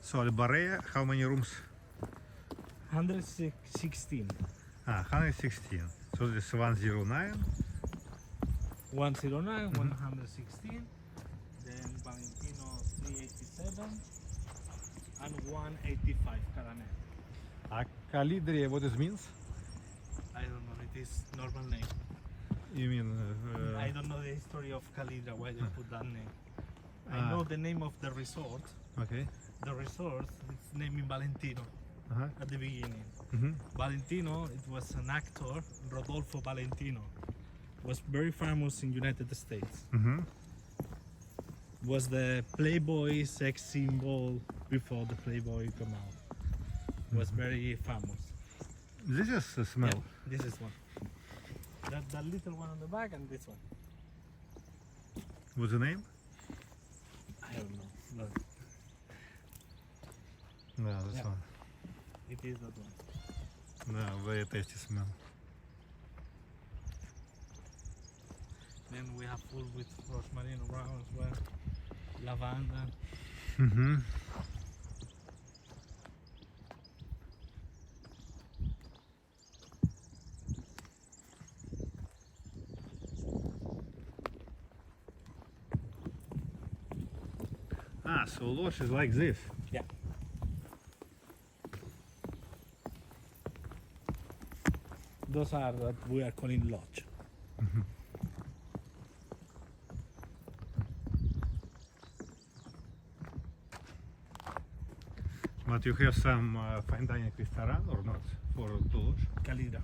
So Alborea, how many rooms? 116. 116. So this 109. 109, 116. Then Valentino 387 and 185 Caramel. Kalidria, what it means? I don't know, it is normal name. You mean? I don't know the history of Kalidria, why they put that name. I know the name of the resort. Okay. The resort, it's named Valentino at the beginning. Valentino, it was an actor, Rodolfo Valentino. Was very famous in United States. Was the Playboy sex symbol before the Playboy come out. Was very famous. This is a smell. Yeah, this is one. That little one on the back and this one. What's the name? I don't know. No, No, this one. it is that one. No, very tasty smell. Then we have full with rosemary around as well. Lavanda. So lodge is like this. Yeah. Those are what we are calling lodge. But you have some fine dining restaurant or not for the lodge? Kalidria.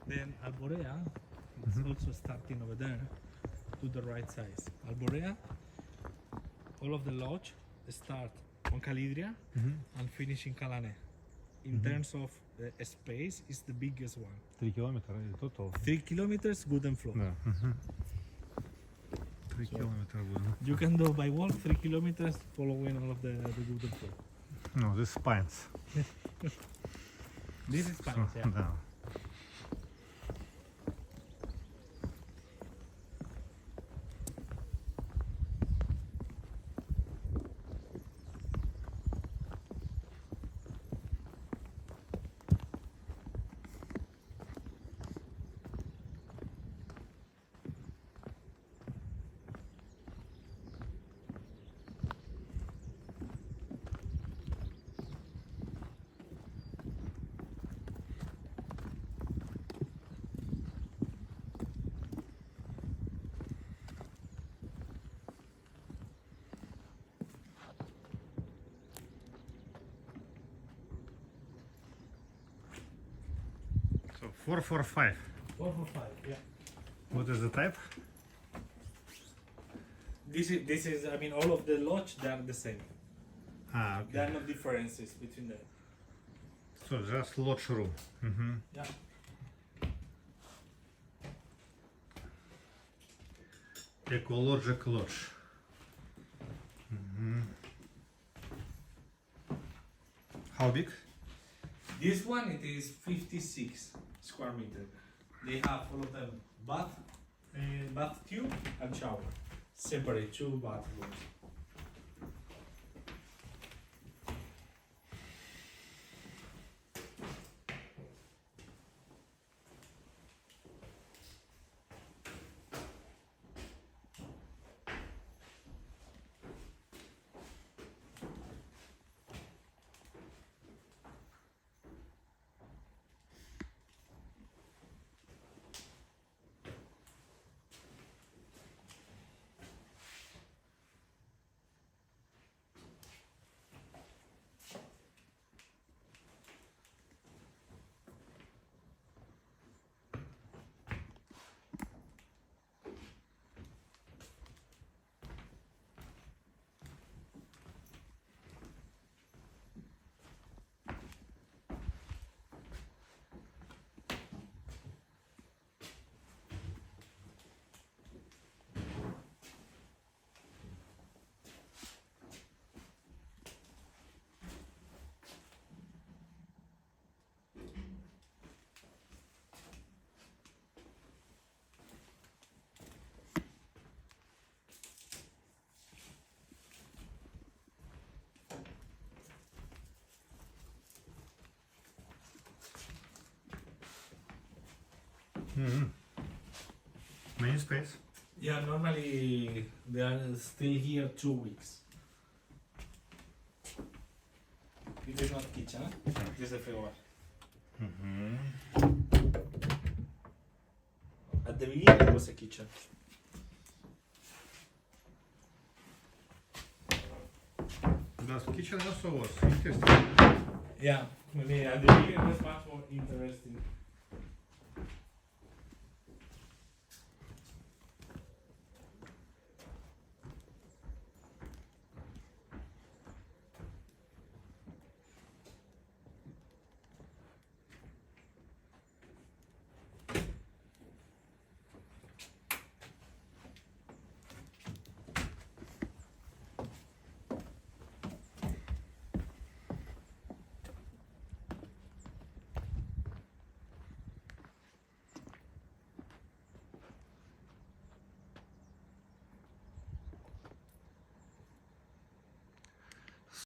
Then Alborea is also starting over there to the right size. Alborea, all of the lodge start on Kalidria and finish in Kalane. In terms of space, it's the biggest one. 3 kilometers total. 3 kilometers, good and flow. Да. 3 kilometers good. You can do by walk 3 kilometers following all of the good and flow. No, this is Pines. This is fine, yeah. Да. So 445. 445, yeah. What is the type? This is, I mean, all of the lodge, they are the same. Okay. There are no differences between them. So just lodge room. Yeah. EcoLodge Lodge. How big? This one, it is 56 square meter. They have all of them bath tube and shower. Separate 2 bathrooms. Many space. Yeah, normally they are still here 2 weeks. It is not kitchen, it is a frigobar. At the beginning it was a kitchen. The kitchen also was interesting. Yeah, maybe at the beginning it was much more interesting.